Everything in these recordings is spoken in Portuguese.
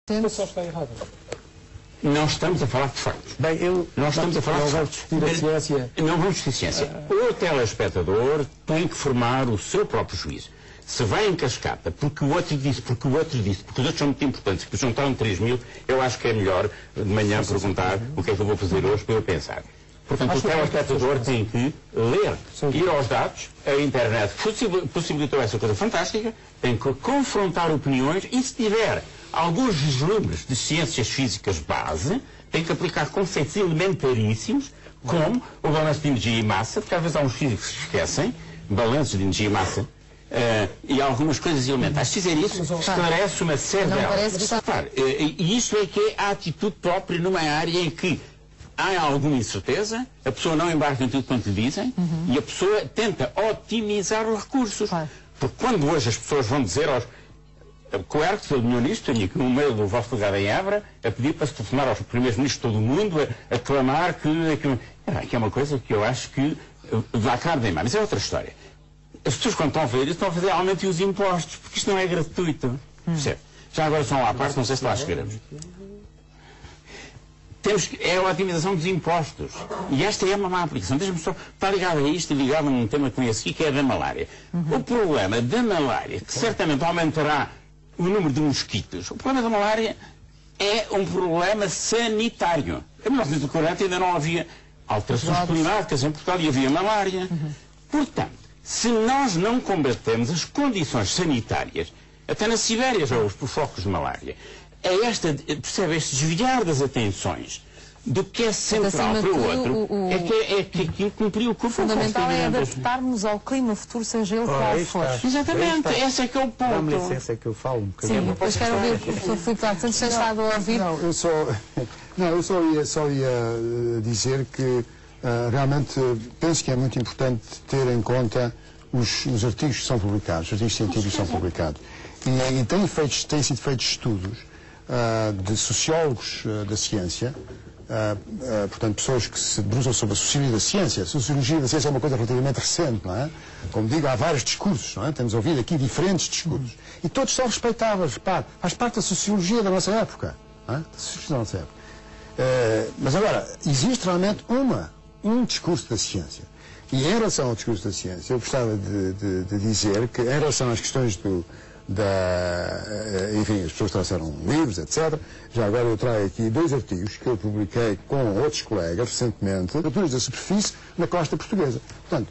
A só está errada. Não estamos a falar de factos. Bem, Nós estamos a falar de factos. Não vamos discutir a ciência. Não vamos discutir ciência. O telespectador tem que formar o seu próprio juízo. Se vai em cascata, porque o outro disse, porque os outros são muito importantes, porque juntaram 3 mil, eu acho que é melhor de manhã perguntar o que é que eu vou fazer hoje para eu pensar. Portanto, o telespectador tem que ler, ir aos dados, a internet possibilitou essa coisa fantástica, tem que confrontar opiniões e, se tiver alguns vislumbres de ciências físicas base, tem que aplicar conceitos elementaríssimos, como o balanço de energia e massa, porque às vezes há uns físicos que se esquecem, balanços de energia e massa, e algumas coisas elementares. Se fizer isso, esclarece uma série delas. E isso é que é a atitude própria numa área em que há alguma incerteza, a pessoa não embarca em tudo quanto lhe dizem, e a pessoa tenta otimizar os recursos. Porque quando hoje as pessoas vão dizer aos... O ERC alinhou nisto, tenho aqui no meio do vosso lugar em Évora, a pedir para se telefonar aos primeiros ministros de todo o mundo, a clamar que é uma coisa que eu acho que dá cabo de mas é outra história. As pessoas, quando estão a ver isso, estão a fazer aumentar os impostos, porque isto não é gratuito. Percebe? Já agora são lá à parte, não sei se lá chegaremos. É a otimização dos impostos. E esta é uma má aplicação. Deixa-me só estar ligado a isto e ligado a um tema que conheço aqui, que é a da malária. O problema da malária, que certamente aumentará o número de mosquitos, o problema da malária é um problema sanitário. Em 1940 ainda não havia alterações climáticas em Portugal e havia malária. Portanto, se nós não combatemos as condições sanitárias, até na Sibéria já houve focos de malária, percebe, este desviar das atenções do que é central para o outro, é que aquilo cumpriu o que o fundamental é adaptarmos ao clima futuro, seja ele qual for. Exatamente, esse é que é o ponto. Dá-me licença que eu falo um bocadinho. Sim, depois quero ouvir o Sr. Filipe Duarte. Antes de estado a ouvir... Eu só ia dizer que realmente penso que é muito importante ter em conta os artigos que são publicados, os artigos científicos que são publicados. E têm sido feitos estudos de sociólogos da ciência, portanto, pessoas que se debruçam sobre a sociologia da ciência. A sociologia da ciência é uma coisa relativamente recente, não é? Como digo, há vários discursos, não é? Temos ouvido aqui diferentes discursos. E todos são respeitáveis, repare. Faz parte da sociologia da nossa época. Não é? Da sociologia da nossa época. Mas agora, existe realmente um discurso da ciência. E em relação ao discurso da ciência, eu gostava de dizer que, em relação às questões enfim, as pessoas trouxeram livros, etc. Já agora eu trago aqui 2 artigos que eu publiquei com outros colegas recentemente, Naturas da Superfície na costa portuguesa. Portanto,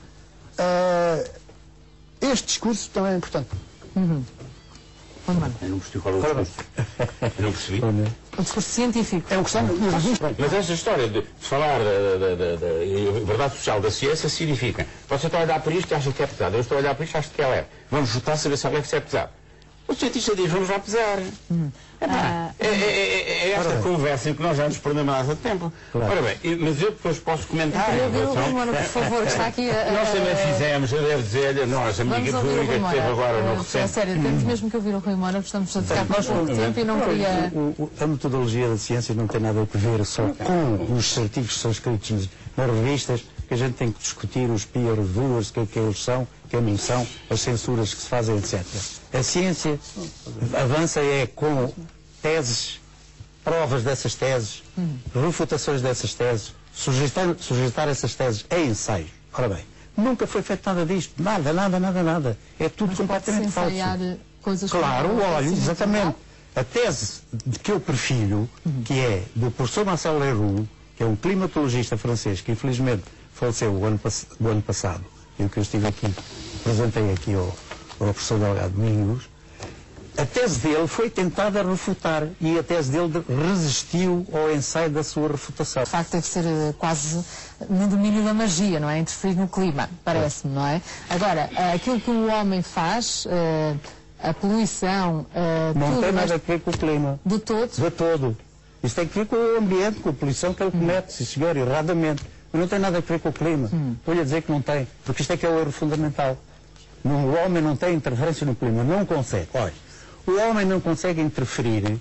este discurso também é importante. Eu não percebi qual é o discurso. Eu não percebi. O discurso científico. É uma questão Mas esta história de falar da verdade social da ciência significa: você está a olhar para isto e acha que é pesado, eu estou a olhar para isto e acho que é leve. Vamos votar saber se alguém é pesado. O cientista diz: vamos lá pesar. É esta conversa em que nós já nos perdemos há tempo. Ora bem, mas eu depois posso comentar. Por favor, que está aqui. Nós também fizemos, eu devo dizer, nós, amiga pública que esteve agora no recente. É sério, temos mesmo que ouvir o Rui Moura, estamos a ficar por pouco tempo e não queria... A metodologia da ciência não tem nada a ver só com os artigos que são escritos nas revistas, que a gente tem que discutir os peer reviewers, que eles são, que não são, as censuras que se fazem, etc. A ciência avança com teses, provas dessas teses, refutações dessas teses, sujeitar essas teses a ensaios. Ora bem, nunca foi feito nada disto, nada. É tudo mas completamente falso. Coisas claro, olha, exatamente. A tese que eu prefiro, que é do professor Marcel Leroux, que é um climatologista francês, que infelizmente faleceu o ano passado, e que eu estive aqui, apresentei aqui ao professor Delgado Domingos, a tese dele foi tentada refutar e a tese dele resistiu ao ensaio da sua refutação. De facto, deve ser quase no domínio da magia, não é? Interferir no clima, parece-me, não é? Agora, aquilo que o homem faz, a poluição... não tem nada a ver com o clima. De todo? De todo. Isso tem que ver com o ambiente, com a poluição que ele comete, se chegar erradamente. Mas não tem nada a ver com o clima. Vou-lhe dizer que não tem, porque isto é que é o erro fundamental. O homem não tem interferência no clima, não consegue. Olha, o homem não consegue interferir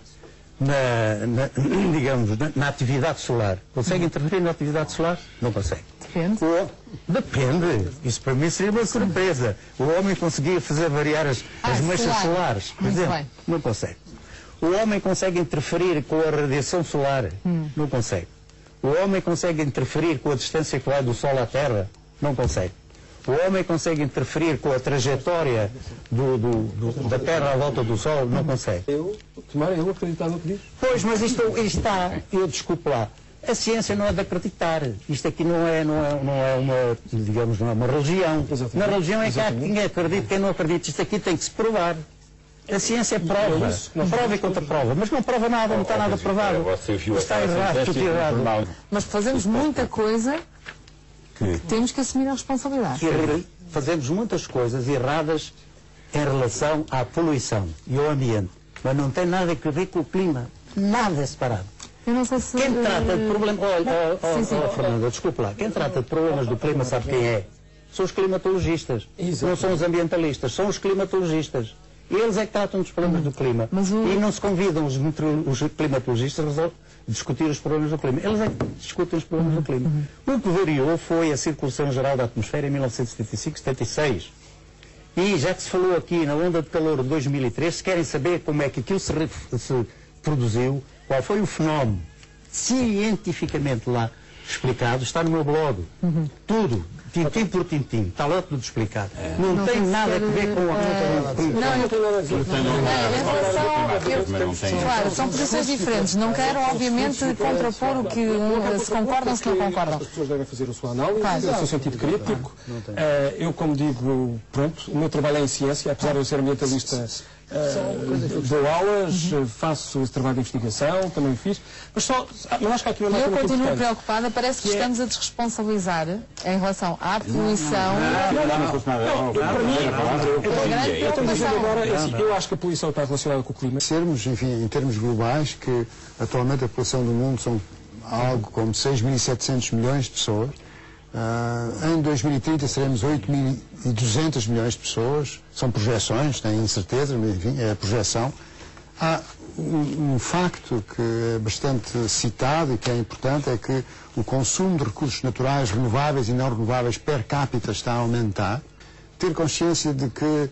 na atividade solar. Consegue interferir na atividade solar? Não consegue. Depende. Depende. Isso para mim seria uma surpresa. O homem conseguia fazer variar as manchas solares, por exemplo. Não consegue. O homem consegue interferir com a radiação solar? Não consegue. O homem consegue interferir com a distância que vai do Sol à Terra? Não consegue. O homem consegue interferir com a trajetória da Terra à volta do Sol? Não consegue. Eu acreditava no que diz. Pois, mas isto está, eu desculpo lá, a ciência não é de acreditar. Isto aqui não é uma, digamos, não é uma religião. Exatamente. Na religião é que há quem acredita, quem não acredita. Isto aqui tem que se provar. A ciência prova, prova e contra-prova, mas não prova nada, não está nada provado. Está errado, tudo errado. Mas fazemos muita coisa que temos que assumir a responsabilidade. Fazemos muitas coisas erradas em relação à poluição e ao ambiente, mas não tem nada a ver com o clima. Nada é separado. Eu não sei se... Quem trata de problemas... Olha, Fernanda, desculpa lá. Quem trata de problemas do clima sabe quem é? São os climatologistas. Não são os ambientalistas, são os climatologistas. Eles é que tratam dos problemas do clima. E não se convidam os climatologistas a discutir os problemas do clima. Eles é que discutem os problemas do clima. O que variou foi a circulação geral da atmosfera em 1975-76. E já que se falou aqui na onda de calor de 2003, se querem saber como é que aquilo se produziu, qual foi o fenómeno cientificamente lá explicado, está no meu blog. Tudo, tintim por tintim, está lá tudo explicado. Não tem nada a ver com a... Claro, são posições diferentes. Não quero, obviamente, contrapor o que se concordam, se não concordam. As pessoas devem fazer a sua análise, o seu sentido crítico. Eu, como digo, pronto, o meu trabalho é em ciência, apesar de eu ser ambientalista, dou aulas, faço esse trabalho de investigação, também fiz, mas eu acho que há aqui uma nota muito importante. Eu continuo preocupada, parece que estamos a desresponsabilizar em relação à poluição. Eu acho que a poluição está relacionada com o clima. Sermos, enfim, em termos globais, que atualmente a população do mundo são algo como 6.700 milhões de pessoas. Em 2030 seremos 8.200 milhões de pessoas. São projeções, têm incerteza, mas enfim, é a projeção. Há um facto que é bastante citado e que é importante, é que o consumo de recursos naturais renováveis e não renováveis per capita está a aumentar. Ter consciência de que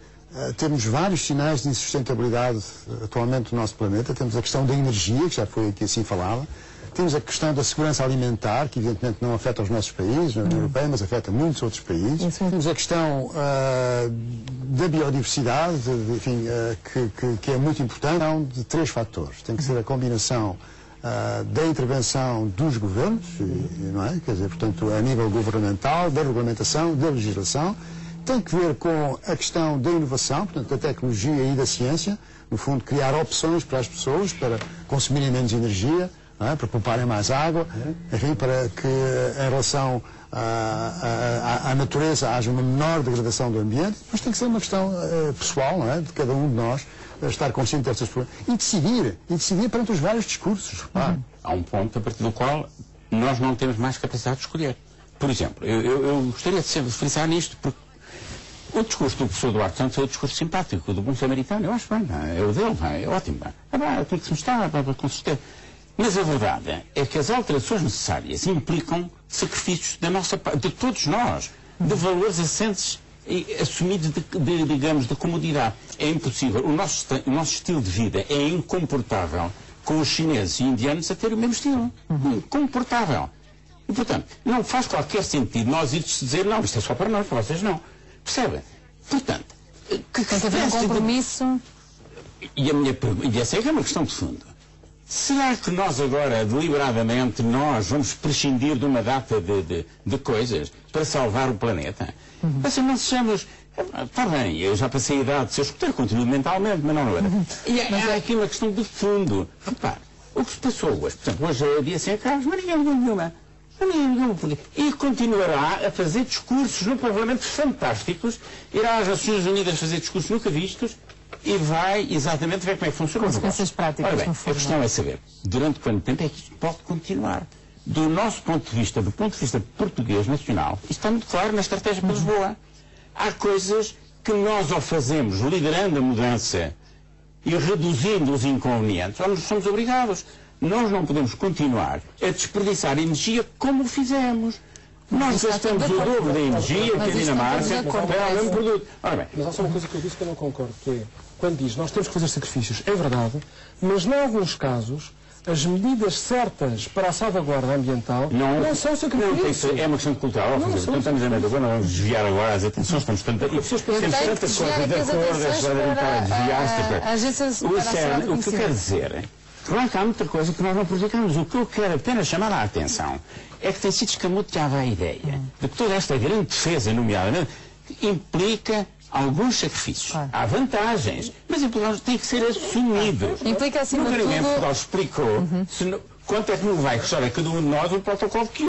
temos vários sinais de insustentabilidade atualmente no nosso planeta. Temos a questão da energia, que já foi aqui assim falada. Temos a questão da segurança alimentar, que evidentemente não afeta os nossos países, na União Europeia, mas afeta muitos outros países. Temos a questão da biodiversidade, enfim, que é muito importante, de três fatores. Tem que ser a combinação da intervenção dos governos, não é? Quer dizer, portanto, a nível governamental, da regulamentação, da legislação. Tem que ver com a questão da inovação, portanto, da tecnologia e da ciência. No fundo, criar opções para as pessoas, para consumirem menos energia, para pouparem mais água, enfim, para que em relação à natureza haja uma menor degradação do ambiente, mas tem que ser uma questão pessoal, não é? De cada um de nós estar consciente dessas problemas e decidir perante os vários discursos. Há um ponto a partir do qual nós não temos mais capacidade de escolher. Por exemplo, eu gostaria de frisar nisto, porque o discurso do professor Duarte Santos é o discurso simpático, do bom samaritano, eu acho bem, é o dele, é ótimo. Tem que se mostrar, com certeza. Mas a verdade é que as alterações necessárias implicam sacrifícios de todos nós, de valores assentes e assumidos digamos, de comodidade. É impossível. O nosso estilo de vida é incomportável com os chineses e indianos a ter o mesmo estilo. Incomportável. E, portanto, não faz qualquer sentido nós irmos dizer, não, isto é só para nós, para vocês não. Percebem? Portanto, tem que haver um compromisso. E essa é que é uma questão de fundo. Será que nós agora, deliberadamente, nós vamos prescindir de uma data de coisas para salvar o planeta? Mas não sejamos... Está bem, eu já passei a idade de ser escutar, continuo mentalmente, mas não era. E há aqui uma questão de fundo. Repare, o que se passou hoje, por exemplo, hoje é dia sem carros, mas ninguém viu nenhuma. E continuará a fazer discursos no Parlamento fantásticos, irá às Nações Unidas fazer discursos nunca vistos, e vai exatamente ver como é que funciona o negócio. Consequências práticas. Ora bem, a questão é saber, durante quanto tempo é que isto pode continuar? Do nosso ponto de vista, do ponto de vista português nacional, isto está muito claro na estratégia para Lisboa. Há coisas que nós ou fazemos liderando a mudança e reduzindo os inconvenientes, ou nos somos obrigados. Nós não podemos continuar a desperdiçar energia como o fizemos. Nós gastamos o dobro da energia que a Dinamarca para o mesmo produto. Ora bem, mas há só uma coisa que eu disse que eu não concordo, que é, quando diz nós temos que fazer sacrifícios, é verdade, mas em alguns casos as medidas certas para a salvaguarda ambiental não são sacrifícios. É uma questão cultural. Não estamos a meio, agora vamos desviar agora as atenções, estamos tanta coisa de acordo, o que eu quero dizer, claro que há muita coisa que nós não praticamos. O que eu quero apenas chamar a atenção é que tem sido escamoteada a ideia de que toda esta grande defesa, nomeadamente, implica alguns sacrifícios. Há vantagens, mas têm que ser assumidos. Implica, acima de tudo... Ninguém em Portugal explicou quanto é que não vai custar a cada um de nós o protocolo de Kyoto.